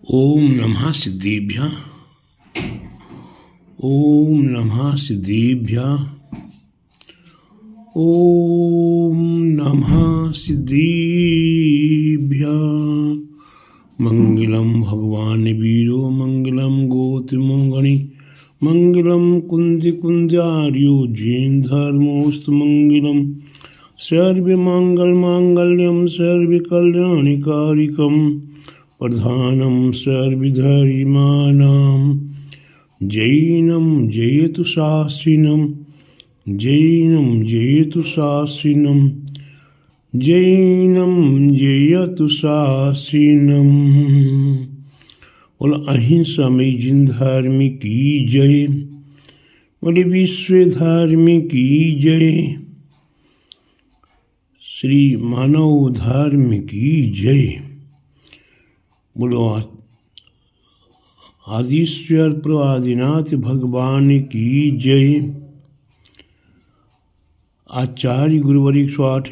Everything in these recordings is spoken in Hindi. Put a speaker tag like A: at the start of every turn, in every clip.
A: ओम नमः सिद्धेभ्यः। ओम नमः सिद्धेभ्यः। ओम नमः सिद्धेभ्यः। मंगलम भगवान वीरो मंगलम गोत्रो गणि मंगलम कुंद कुंजार्यो जैन धर्मोस्तु मंगलम सर्व मंगल मांगल्यम सर्व कल्याणिकारिकम प्रधानम सर्वधर्माणां जैनं जयतु शास्त्रिनं जैनं जयतु शास्त्रिनं जैनं जयतु शास्त्रिनं। बोलो अहिंसा में जिन धर्म की जय, बोले विश्व धर्म की जय, श्री मानव धर्म की जय। बोलो आदिश्वर प्रभु आदिनाथ भगवान की जय। आचार्य गुरुवरी 108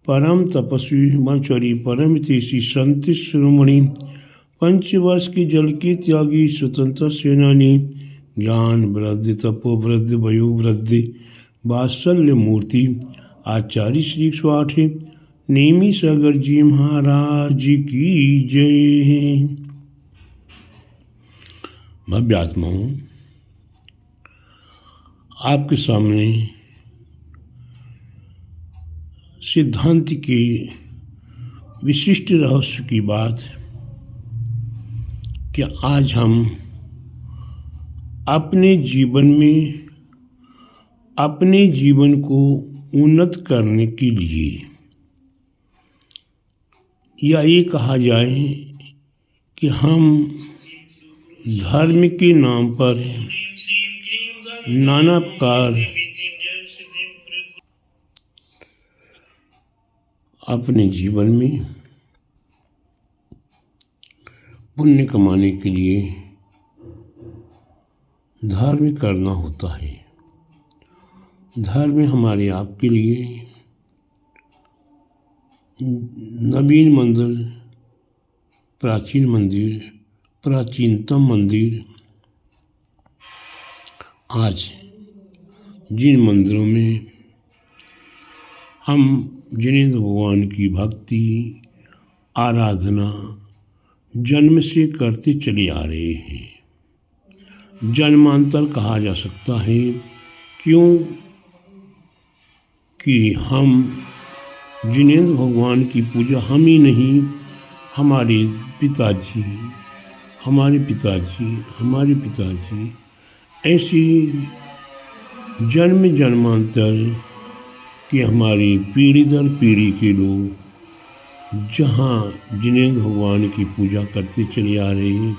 A: परम तपस्वी मचरी परम तेसी संत शिरोमणि पंचवर्ष की जल की त्यागी स्वतंत्र सेनानी ज्ञान वृद्धि तपो वृद्धि वयो वृद्धि वात्सल्य मूर्ति आचार्य श्री 108 नेमी सागर जी महाराज की जय। भव्यात्माओं, आपके सामने सिद्धांत के विशिष्ट रहस्य की बात कि आज हम अपने जीवन को उन्नत करने के लिए, या ये कहा जाए कि हम धर्म के नाम पर नाना प्रकार अपने जीवन में पुण्य कमाने के लिए धर्म करना होता है। धर्म हमारे आपके लिए नवीन मंदिर, प्राचीनतम मंदिर, आज जिन मंदिरों में हम जिनेंद्र भगवान की भक्ति आराधना जन्म से करते चले आ रहे हैं, जन्मांतर कहा जा सकता है। क्यों कि हम जिनेंद्र भगवान की पूजा हम ही नहीं, हमारे पिताजी, ऐसी जन्म जन्मांतर कि हमारी पीढ़ी दर पीढ़ी के लोग जहाँ जिनेंद्र भगवान की पूजा करते चले आ रहे हैं,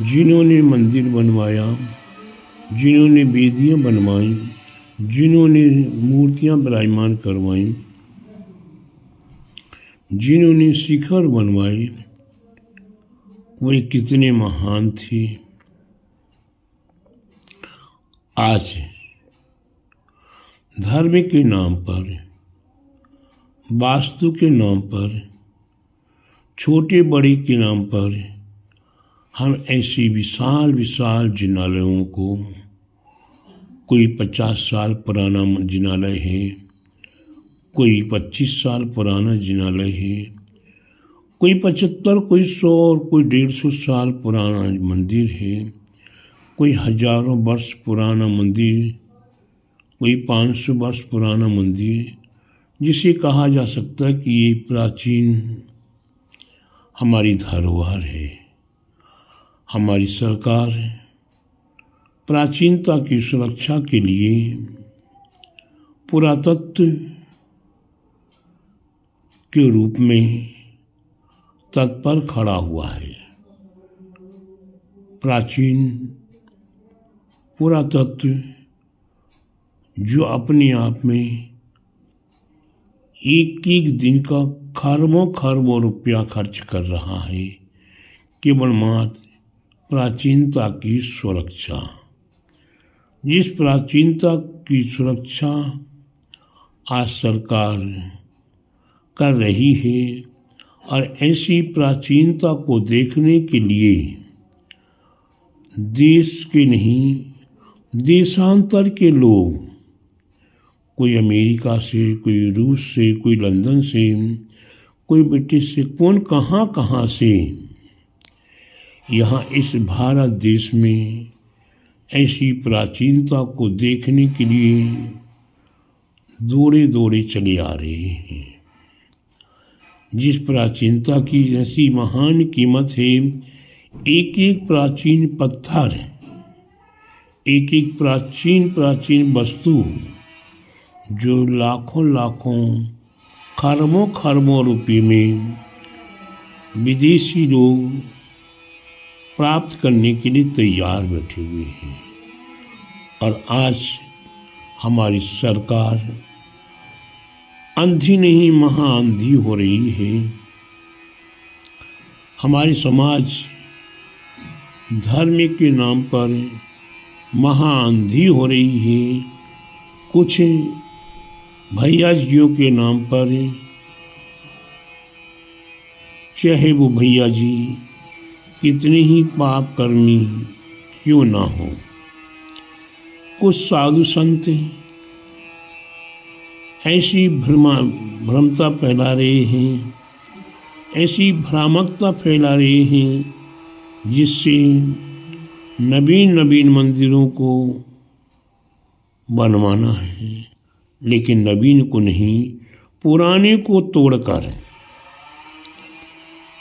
A: जिन्होंने मंदिर बनवाया, जिन्होंने वेदियाँ बनवाई, जिन्होंने मूर्तियाँ विराजमान करवाईं, जिन्होंने शिखर बनवाए, वे कितने महान थे। आज धर्म के नाम पर, वास्तु के नाम पर, छोटे बड़े के नाम पर हम ऐसे विशाल विशाल जिनालयों को, कोई 50 साल पुराना जिनालय है, कोई 25 साल पुराना जिनालय है, कोई 75, कोई 100 और कोई 150 साल पुराना मंदिर है, कोई हजारों वर्ष पुराना मंदिर, कोई 500 वर्ष पुराना मंदिर, जिसे कहा जा सकता है कि ये प्राचीन हमारी धरोहर है। हमारी सरकार प्राचीनता की सुरक्षा के लिए पुरातत्व के रूप में तत्पर खड़ा हुआ है। प्राचीन पुरातत्व जो अपने आप में एक एक दिन का खरबों रुपया खर्च कर रहा है, केवल मात्र प्राचीनता की सुरक्षा। जिस प्राचीनता की सुरक्षा आज सरकार कर रही है, और ऐसी प्राचीनता को देखने के लिए देश के नहीं देशांतर के लोग, कोई अमेरिका से, कोई रूस से, कोई लंदन से, कोई ब्रिटिश से, कौन कहाँ कहाँ से यहाँ इस भारत देश में ऐसी प्राचीनता को देखने के लिए दौड़े दौड़े चले आ रहे हैं। जिस प्राचीनता की ऐसी महान कीमत है, एक एक प्राचीन पत्थर, एक एक प्राचीन वस्तु जो लाखों लाखों खरबों खरबों रुपये में विदेशी लोग प्राप्त करने के लिए तैयार बैठे हुए हैं। और आज हमारी सरकार अंधी नहीं महाअंधी हो रही है। हमारी समाज धर्म के नाम पर महाअंधी हो रही है। कुछ भैया जियों के नाम पर, चाहे वो भैया जी कितने ही पाप कर्मी क्यों ना हो, कुछ साधु संत ऐसी भ्रमता फैला रहे हैं, ऐसी भ्रामकता फैला रहे हैं जिससे नवीन मंदिरों को बनवाना है, लेकिन नवीन को नहीं पुराने को तोड़कर,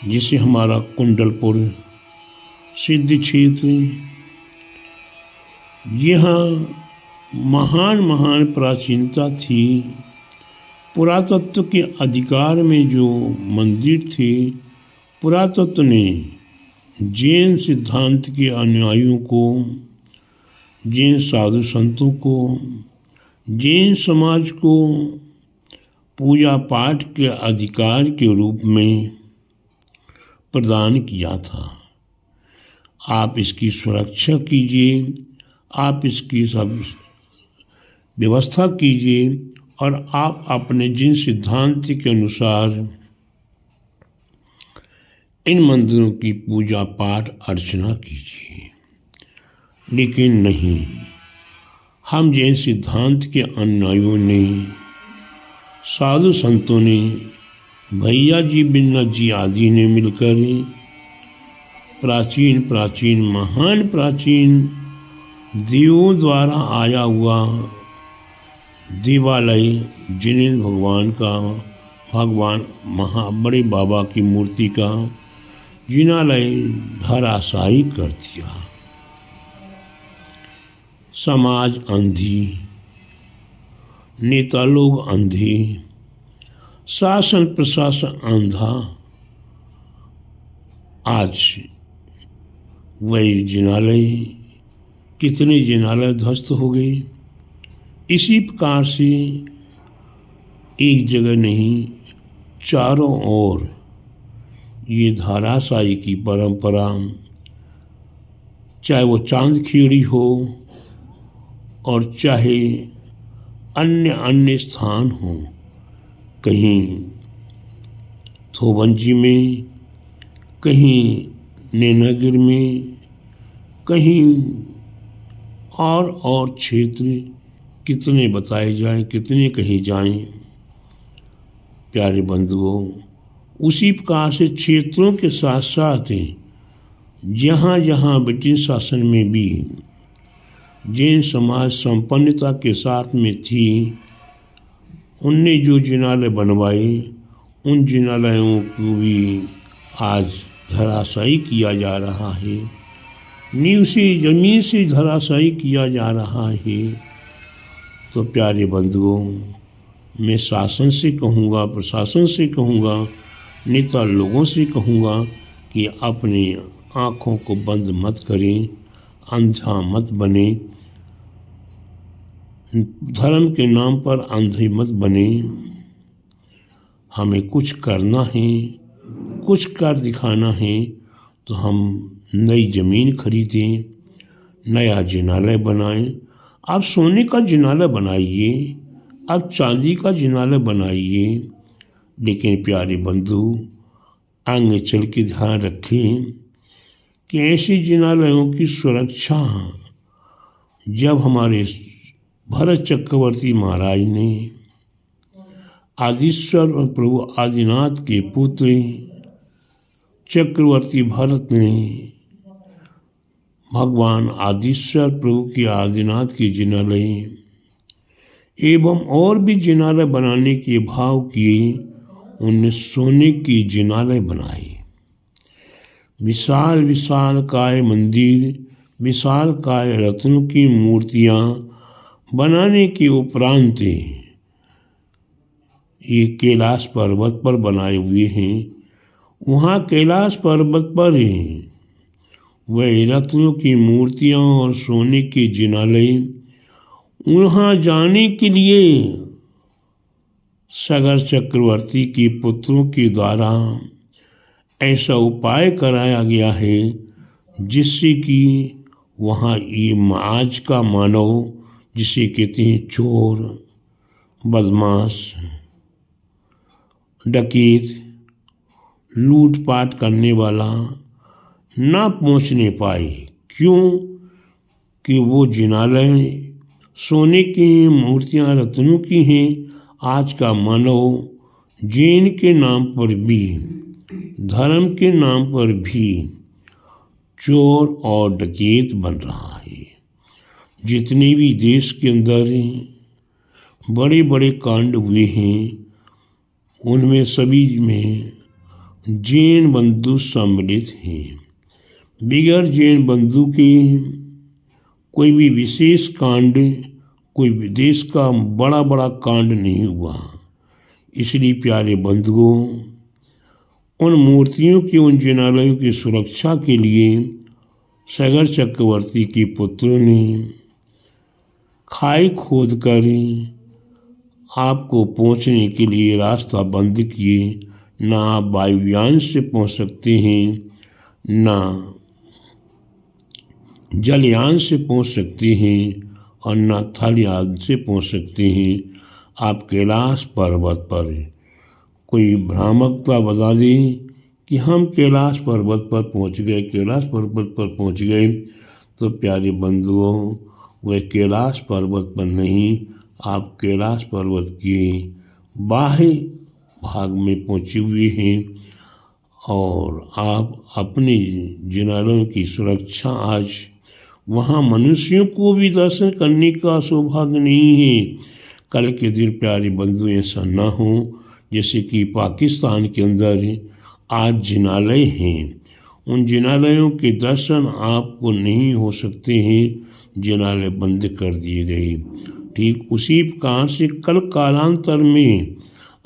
A: जिसे हमारा कुंडलपुर सिद्ध क्षेत्र, यहाँ महान प्राचीनता थी। पुरातत्व के अधिकार में जो मंदिर थे, पुरातत्व ने जैन सिद्धांत के अनुयायियों को, जैन साधु संतों को, जैन समाज को पूजा पाठ के अधिकार के रूप में प्रदान किया था। आप इसकी सुरक्षा कीजिए, आप इसकी सब व्यवस्था कीजिए और आप अपने जिन सिद्धांत के अनुसार इन मंदिरों की पूजा पाठ अर्चना कीजिए। लेकिन नहीं, हम जैन सिद्धांत के अनुयायियों ने, साधु संतों ने, भैया जी बिन्ना जी आदि ने मिलकर प्राचीन महान प्राचीन देवों द्वारा आया हुआ देवालय, जिनेन्द्र भगवान का, भगवान बड़े बाबा की मूर्ति का जिनालय धराशायी कर दिया। समाज अंधी, नेता लोग अंधे, शासन प्रशासन अंधा। आज वही जिनालय, कितने जिनालय ध्वस्त हो गए। इसी प्रकार से एक जगह नहीं, चारों ओर ये धराशायी की परंपरा, चाहे वो चांदखेड़ी हो और चाहे अन्य स्थान हो, कहीं थोबंजी में, कहीं नैनागिर में, कहीं और क्षेत्र कितने बताए जाएं, कितने कहे जाएं। प्यारे बंधुओं, उसी प्रकार से क्षेत्रों के साथ साथ जहाँ जहाँ ब्रिटिश शासन में भी जैन समाज संपन्नता के साथ में थी, उनने जो जिनालय बनवाए, उन जिनालयों को भी आज धराशायी किया जा रहा है, नींव से जमीन से धराशायी किया जा रहा है। तो प्यारे बंधुओं, मैं शासन से कहूँगा, प्रशासन से कहूँगा, नेता लोगों से कहूँगा कि अपनी आँखों को बंद मत करें, अंधा मत बने, धर्म के नाम पर अंधे मत बने। हमें कुछ करना है, कुछ कर दिखाना है, तो हम नई ज़मीन खरीदें, नया जिनालय बनाएं। आप सोने का जिनालय बनाइए, आप चांदी का जिनालय बनाइए, लेकिन प्यारे बंधु, आगे चल के ध्यान रखें कि ऐसे जिनालयों की सुरक्षा जब हमारे भरत चक्रवर्ती महाराज ने आदिश्वर और प्रभु आदिनाथ के पुत्र चक्रवर्ती भरत ने भगवान आदिश्वर प्रभु की आदिनाथ की जिनालय एवं और भी जिनालय बनाने के भाव किए, उनने सोने की जिनालय बनाई। विशाल विशाल काय मंदिर, विशाल काय रत्नों की मूर्तियाँ बनाने के उपरांत ये कैलाश पर्वत पर बनाए हुए हैं। वहाँ कैलाश पर्वत पर वह रत्नों की मूर्तियाँ और सोने के जिनालय, वहाँ जाने के लिए सगर चक्रवर्ती के पुत्रों के द्वारा ऐसा उपाय कराया गया है जिससे कि वहाँ ये आज का मानव, जिसे कहते हैं चोर, बदमाश, डकैत, लूटपाट करने वाला ना पहुँचने पाए। क्यों कि वो जिनालय सोने की मूर्तियाँ रत्नों की हैं। आज का मानव जैन के नाम पर भी, धर्म के नाम पर भी चोर और डकैत बन रहा है। जितने भी देश के अंदर बड़े बड़े कांड हुए हैं, उनमें सभी में जैन बंधु सम्मिलित हैं। बिगैर जैन बंधु के कोई भी विशेष कांड, कोई देश का बड़ा बड़ा कांड नहीं हुआ। इसलिए प्यारे बंधुओं, उन मूर्तियों की, उन जिनालयों की सुरक्षा के लिए सगर चक्रवर्ती के पुत्रों ने खाई खोद कर आपको पहुंचने के लिए रास्ता बंद किए। ना आप वायुयान से पहुंच सकते हैं, ना जलयान से पहुंच सकते हैं, और ना थलयान से पहुंच सकते हैं। आप कैलाश पर्वत पर, कोई भ्रामकता बता दे कि हम कैलाश पर्वत पर पहुंच गए, कैलाश पर्वत पर पहुंच गए, तो प्यारे बंधुओं, वह कैलाश पर्वत पर नहीं, आप कैलाश पर्वत के बाहरी भाग में पहुंचे हुए हैं। और आप अपने जिनालयों की सुरक्षा, आज वहाँ मनुष्यों को भी दर्शन करने का सौभाग्य नहीं है। कल के दिन प्यारे बंधु ऐसा ना हो जैसे कि पाकिस्तान के अंदर आज जिनालय हैं, उन जिनालयों के दर्शन आपको नहीं हो सकते हैं, जिनालय बंद कर दिए गए। ठीक उसी प्रकार से कल कालांतर में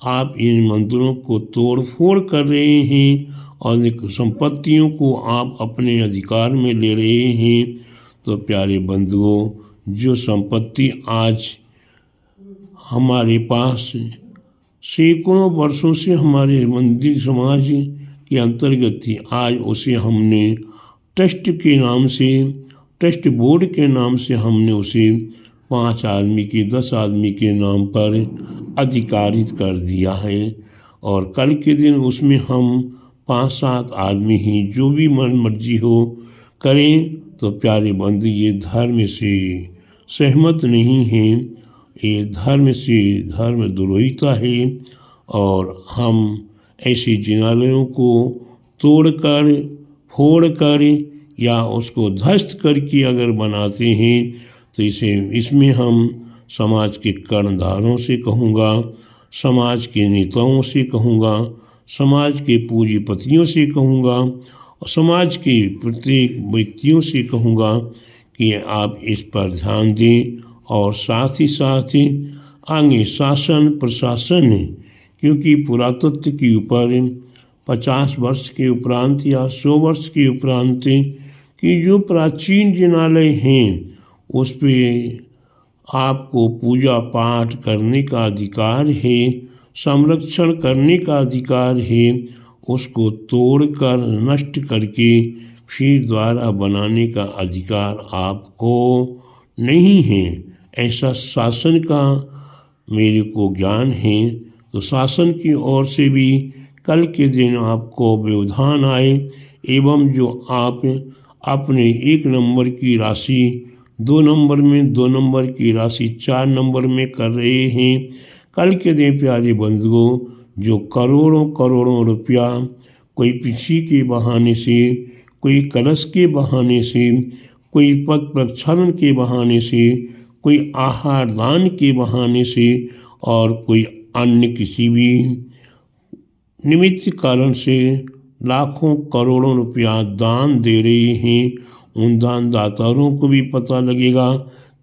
A: आप इन मंदिरों को तोड़ फोड़ कर रहे हैं और संपत्तियों को आप अपने अधिकार में ले रहे हैं। तो प्यारे बंधुओं, जो संपत्ति आज हमारे पास सैकड़ों वर्षों से हमारे मंदिर समाज के अंतर्गत थी, आज उसे हमने ट्रस्ट के नाम से, ट्रस्ट बोर्ड के नाम से हमने उसे 5 आदमी के, 10 आदमी के नाम पर अधिकारित कर दिया है। और कल के दिन उसमें हम 5-7 आदमी ही जो भी मन मर्जी हो करें। तो प्यारे बंधु, ये धर्म से सहमत नहीं है, ये धर्म से धर्म द्रोहिता है। और हम ऐसे जिनालयों को तोड़कर, फोड़कर या उसको ध्वस्त करके अगर बनाते हैं तो इसमें हम समाज के कर्णधारों से कहूँगा, समाज के नेताओं से कहूँगा, समाज के पूंजीपतियों से कहूँगा और समाज के प्रत्येक व्यक्तियों से कहूँगा कि आप इस पर ध्यान दें। और साथ ही साथ आगे शासन प्रशासन, क्योंकि पुरातत्व के ऊपर 50 वर्ष के उपरांत या 100 वर्ष के उपरांत कि जो प्राचीन जिनालय हैं उस पर आपको पूजा पाठ करने का अधिकार है, संरक्षण करने का अधिकार है। उसको तोड़कर, नष्ट करके फिर द्वारा बनाने का अधिकार आपको नहीं है। ऐसा शासन का मेरे को ज्ञान है। तो शासन की ओर से भी कल के दिन आपको व्यवधान आए एवं जो आप अपने 1 नंबर की राशि 2 नंबर में, 2 नंबर की राशि 4 नंबर में कर रहे हैं, कल के दिन प्यारे बंधुओं जो करोड़ों करोड़ों रुपया कोई पीछी के बहाने से, कोई कलश के बहाने से, कोई पद प्रक्षालन के बहाने से, कोई आहार दान के बहाने से और कोई अन्य किसी भी निमित्त कारण से लाखों करोड़ों रुपया दान दे रहे हैं, उन दानदाताओं को भी पता लगेगा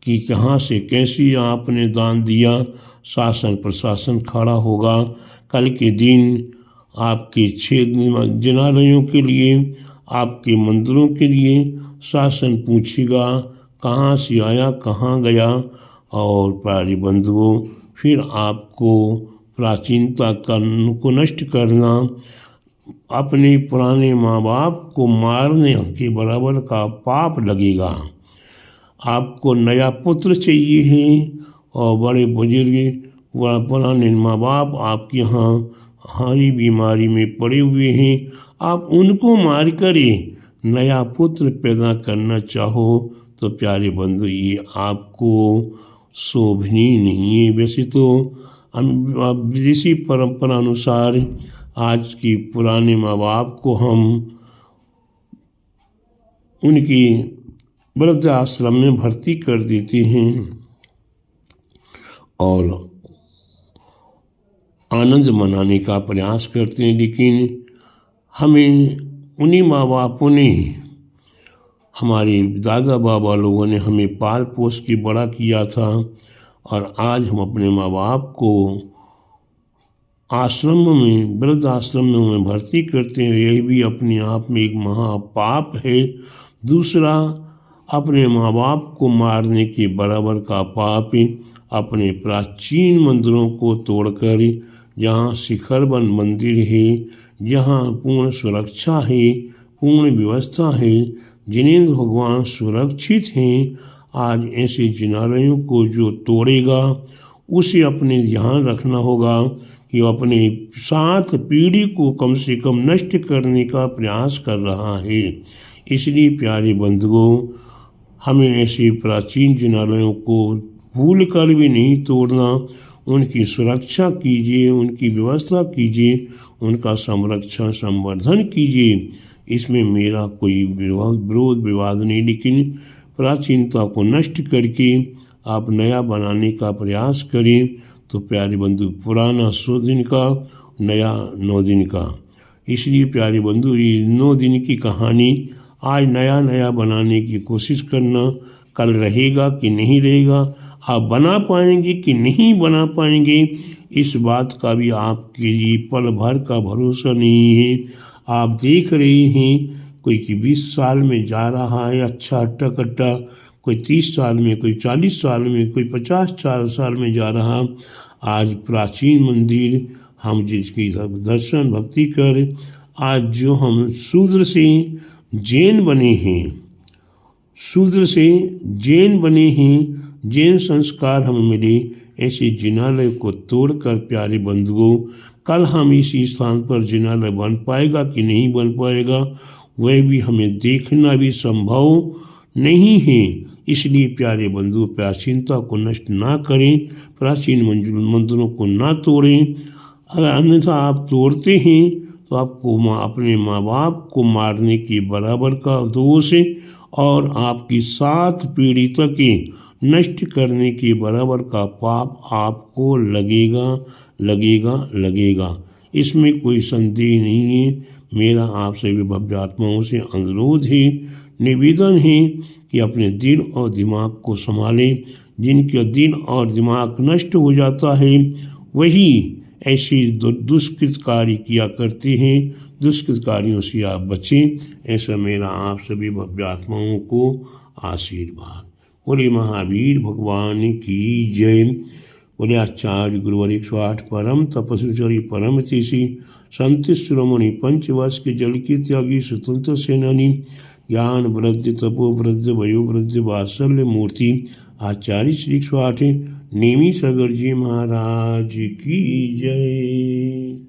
A: कि कहाँ से कैसी आपने दान दिया। शासन प्रशासन खड़ा होगा कल के दिन आपके जिनालयों के लिए, आपके मंदिरों के लिए। शासन पूछेगा कहाँ से आया, कहाँ गया। और प्यारे बंधुओं फिर आपको प्राचीनता को नष्ट करना, अपने पुराने माँ बाप को मारने के बराबर का पाप लगेगा। आपको नया पुत्र चाहिए है और बड़े बुजुर्ग पुराने माँ बाप आपके यहाँ हारी बीमारी में पड़े हुए हैं, आप उनको मार कर नया पुत्र पैदा करना चाहो तो प्यारे बंधु ये आपको शोभनीय नहीं है। वैसे तो विदेशी परंपरा अनुसार आज की पुराने माँ बाप को हम उनकी वृद्ध आश्रम में भर्ती कर देते हैं और आनंद मनाने का प्रयास करते हैं, लेकिन हमें उन्हीं माँ बापों ने, हमारे दादा बाबा लोगों ने हमें पाल पोस के बड़ा किया था और आज हम अपने माँ बाप को आश्रम में, वृद्ध आश्रम में भर्ती करते हैं। यही भी अपने आप में एक महापाप है। दूसरा, अपने माँ बाप को मारने के बराबर का पाप अपने प्राचीन मंदिरों को तोड़कर, जहाँ शिखरबंद मंदिर है, जहाँ पूर्ण सुरक्षा है, पूर्ण व्यवस्था है, जिनेंद्र भगवान सुरक्षित हैं, आज ऐसे जिनालयों को जो तोड़ेगा उसे अपने ध्यान रखना होगा कि वो अपने 7 पीढ़ी को कम से कम नष्ट करने का प्रयास कर रहा है। इसलिए प्यारे बंधुओं हमें ऐसे प्राचीन जिनालयों को भूल कर भी नहीं तोड़ना, उनकी सुरक्षा कीजिए, उनकी व्यवस्था कीजिए, उनका संरक्षण संवर्धन कीजिए। इसमें मेरा कोई विरोध विवाद नहीं, लेकिन प्राचीनता को नष्ट करके आप नया बनाने का प्रयास करें तो प्यारे बंधु पुराना 100 दिन का, नया 9 दिन का। इसलिए प्यारे बंधु ये 9 दिन की कहानी आज नया नया बनाने की कोशिश करना, कल रहेगा कि नहीं रहेगा, आप बना पाएंगे कि नहीं बना पाएंगे, इस बात का भी आपके लिए पल भर का भरोसा नहीं है। आप देख रहे हैं कोई कि 20 साल में जा रहा है अच्छा अट्टा कट्टा, कोई 30 साल में, कोई 40 साल में, कोई 50 साल में जा रहा। आज प्राचीन मंदिर हम जिसकी दर्शन भक्ति कर, आज जो हम शूद्र से जैन बने हैं, शूद्र से जैन बने हैं, जैन संस्कार हमें मिले, ऐसे जिनालय को तोड़कर प्यारे बंधुओं कल हम इसी स्थान पर जिनालय बन पाएगा कि नहीं बन पाएगा वह भी हमें देखना भी संभव नहीं है। इसलिए प्यारे बंधु प्राचीनता को नष्ट ना करें, प्राचीन मंदिरों को ना तोड़ें। अगर अन्यथा आप तोड़ते हैं तो आपको अपने माँ बाप को मारने के बराबर का दोष है और आपकी 7 पीढ़ी तक नष्ट करने के बराबर का पाप आपको लगेगा लगेगा लगेगा। इसमें कोई संदेह नहीं है। मेरा आप सभी भव्य आत्माओं से अनुरोध है, निवेदन है कि अपने दिल और दिमाग को संभालें। जिनके दिल और दिमाग नष्ट हो जाता है वही ऐसे दुष्कृत कार्य किया करते हैं। दुष्कृत कार्यों से आप बचें, ऐसा मेरा आप सभी भव्य आत्माओं को आशीर्वाद। बोले महावीर भगवान की जय। बोले आचार्य गुरुवर 108 परम तपस्वी परम तेसी संत शिरोमणि पंचवर्ष के जल की त्यागी स्वतंत्र सेनानी ज्ञान वृद्धि तपो वृद्धि वयो वृद्धि वात्सल्य मूर्ति आचार्य श्री 108 नेमी सागर जी महाराज की जय।